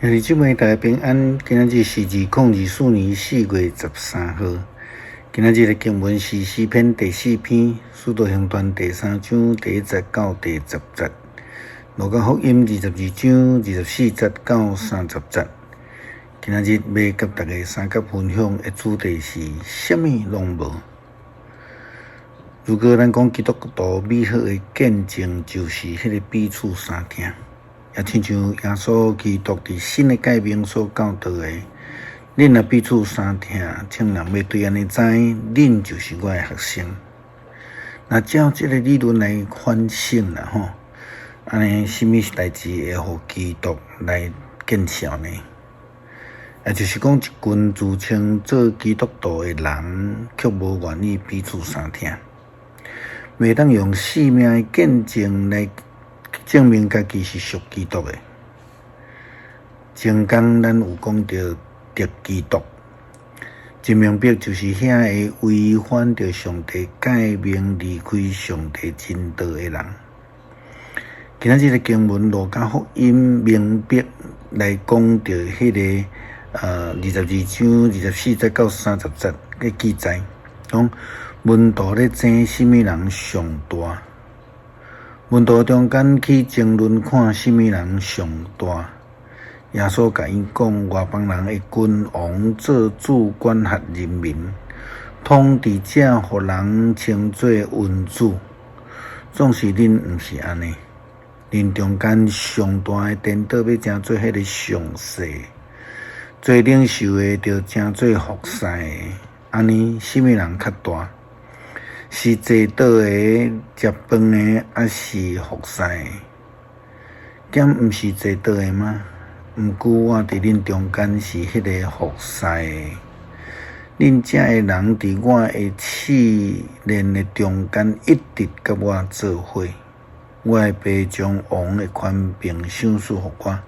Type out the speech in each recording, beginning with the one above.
兄弟姊妹，大家平安。今仔日是2024年4月13号。今仔日的经文是诗篇第4篇，使徒行传第3章第1节到第10节，路加福音22章24节到30节。今仔日要甲大家三角分享的主题是什么拢无。如果咱讲基督徒美好的见证，就是迄个彼此相听。也亲像耶稣基督伫新的诫命所教导的，恁若彼此相听，请人要对安尼知，恁就是我的学生。那照这个理论来反省啦吼，安尼什么代志会互基督来见效呢？也就是讲，一群自称做基督徒的人，却无愿意彼此相听，袂当用生命的见证来证明家己是属基督的。前讲咱有讲到敌基督，真明白就是遐个违反着上帝诫命、离开上帝真道的人。今仔日的经文路加福音明白来讲到迄个22章24节到30节的记载，讲门徒咧争什么人上大。门徒中间去争论看什么人上大。耶稣甲因讲，外邦人的君王做主管辖人民，统治者互人称作君主。总是恁毋是安尼，恁中间上大的颠倒要称做迄个上世，做领袖的就称做服侍的。安尼什么人较大？是坐倒的、食饭的，还是服侍的？兼毋是坐倒的吗？毋过我伫恁中间是迄个服侍的。恁遮的人伫我的试炼的中间，一直甲我做伙。我的爸将王的权柄赏赐互我，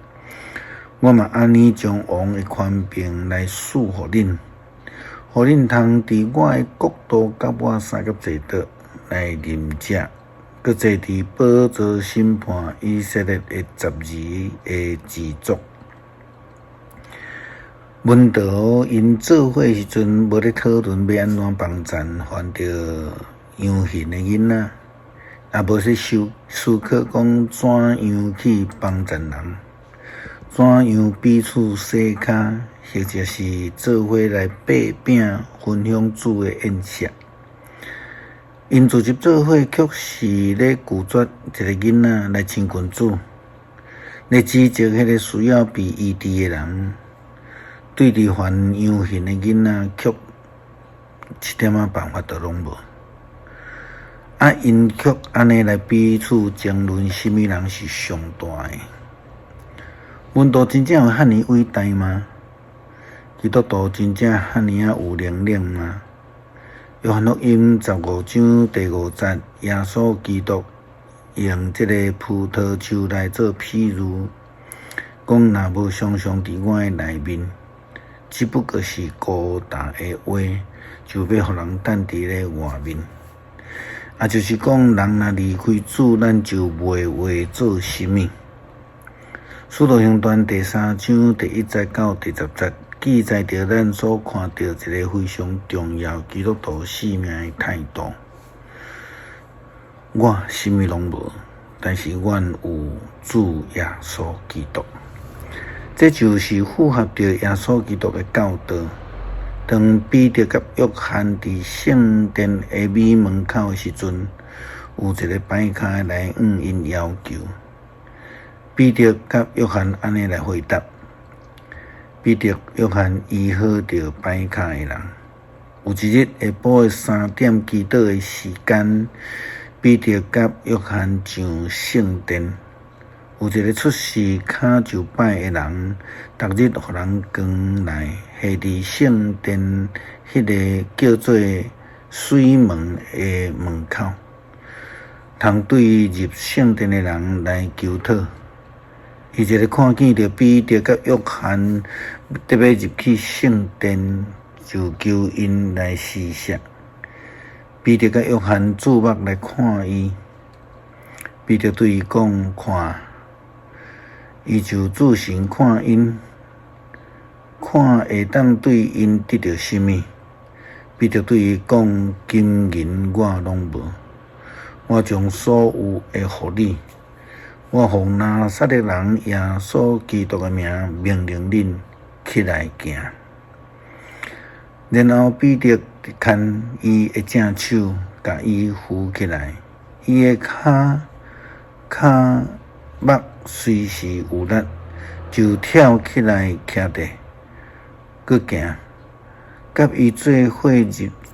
我嘛安尼将王的权柄来赐互恁。互恁通伫我的国度甲我三角坐倒来啉食，佮坐伫宝座审判以色列的12个支族。门徒因做伙时阵，无咧讨论要安怎帮赞犯着羊群的囡仔，也无说思考讲怎样去帮赞人，怎样彼此洗骹。或者是做伙来掰饼分享主的宴席，因自集做伙却是咧拒绝一个囡仔来亲近主，来指责迄个需要被医治的人，对伫患羊群的囡仔却一点办法都拢无。因却安尼来彼此争论，什么人是上大的？门徒真正有遐尼伟大吗？基督徒真正遐尼有能力吗？约翰福音15章第5节，耶稣基督用这个葡萄树来做譬喻，讲若无常常伫我的内面，只不过是孤单的话，就要互人等伫咧外面。也就是讲，人若离开主，咱就袂话做什么。使徒行传第3章第1节到第10节。记载着咱所看到一个非常重要基督徒生命的态度。我什么拢无，但是阮有主耶稣基督。这就是符合着耶稣基督的教导。当彼得甲约翰伫圣殿的美门口的时阵，有一个摆卡来因要求。彼得甲约翰安尼来回答。彼得、约翰医好着摆卡的人。有一日下晡的3点祈祷的时间，彼得甲约翰上圣殿。有一个出世骹就摆的人，逐日互人扛来下伫圣殿迄个叫做水门的门口，通对入圣殿的人来求讨。伊一个看见着彼得甲约翰特别入去圣殿，就求因来施舍。彼得甲约翰注目来看伊，彼得对伊讲：看，伊就自行看因，看会当对因得到甚物，必得对伊讲金银我拢无。我将所有会互你，我奉拿撒勒人耶稣基督的名命令恁起来行。然后彼得牵伊的正手，甲伊扶起来，伊的骹目随时有力，就跳起来徛地，搁行，甲伊做伙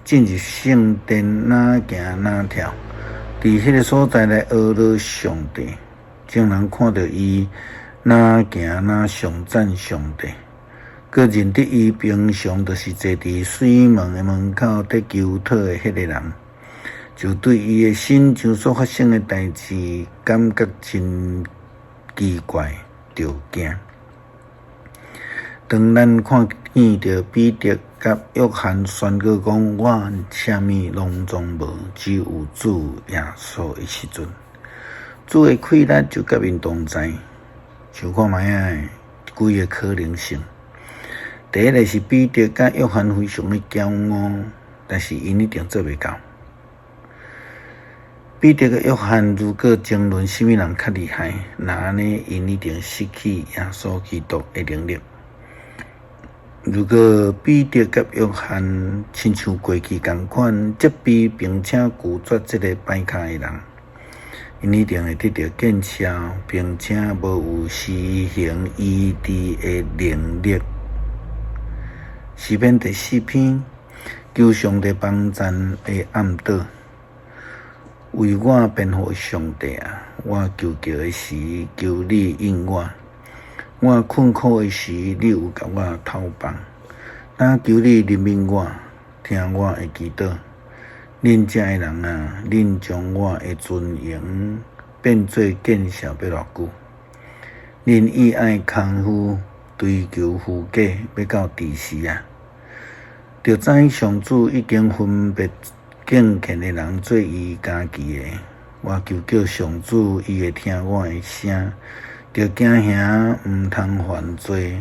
进入圣殿，哪行哪跳。伫迄个所在来阿罗上帝，众人看到伊哪行哪上赞上帝，佮认得伊平常就是坐伫水门的门口伫求讨的迄个人，就对伊的心上所发生的代志感觉真奇怪，着惊。当咱看见着彼得甲约翰宣告讲我啥物拢总无，只有主耶稣的时阵，主的气力就甲因同在。想看卖啊，几个可能性。第一个是彼得甲约翰非常的骄傲，但是因一定做袂到。彼得甲约翰如果争论什么人较厉害，那安尼因一定失去耶稣基督的能力。如果彼得甲约翰亲像过去同款责备并且拒绝这个歹脚的人，因一定会得到见效，并且无有施行医治的能力。诗篇第4篇，求上帝帮赞的暗岛，为我辩护上帝啊！我求叫的时，求你应我。我困苦的时，你有甲我透放。那求你怜悯我，听我的祈祷。恁这的人啊，恁将我的尊严变做见笑要偌久？恁意爱空虚，追求富价，要到第时啊？着知上主已经分别敬虔的人做伊家己的。我求叫上主，伊会听我的声。着惊吓毋通犯罪，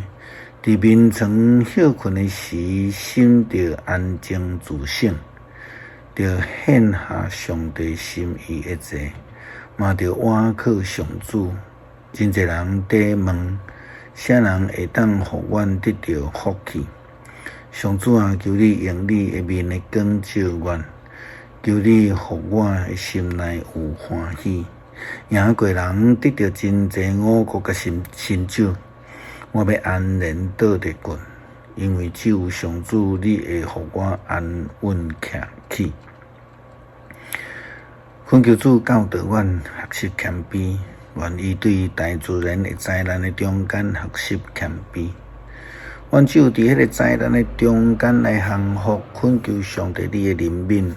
伫眠床休困的时，心着安静自省，着献下上帝心意的罪，嘛着倚靠上主。真侪人在问，啥人会当互阮得到福气？上主啊，求你用你的面来光照阮，求你互我的心内有欢喜。赢过人得到真济五谷甲新酒，我要安然倒地滚，因为只有上主，你会互我安稳徛起。恳求主教导阮学习谦卑，愿意对大自然的灾难的中间学习谦卑。阮只有伫迄个灾难的中间来降服，恳求上帝你的怜悯，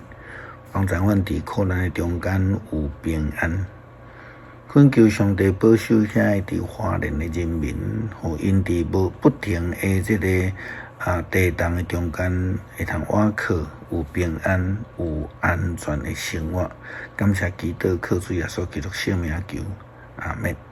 帮助阮伫苦难的中间有平安。恳求上帝保守遐伫花莲的人民，互因伫不停的这个地动的中间，会通倚靠有平安、有安全的生活。感谢祈祷，靠主耶稣基督圣名求，阿们。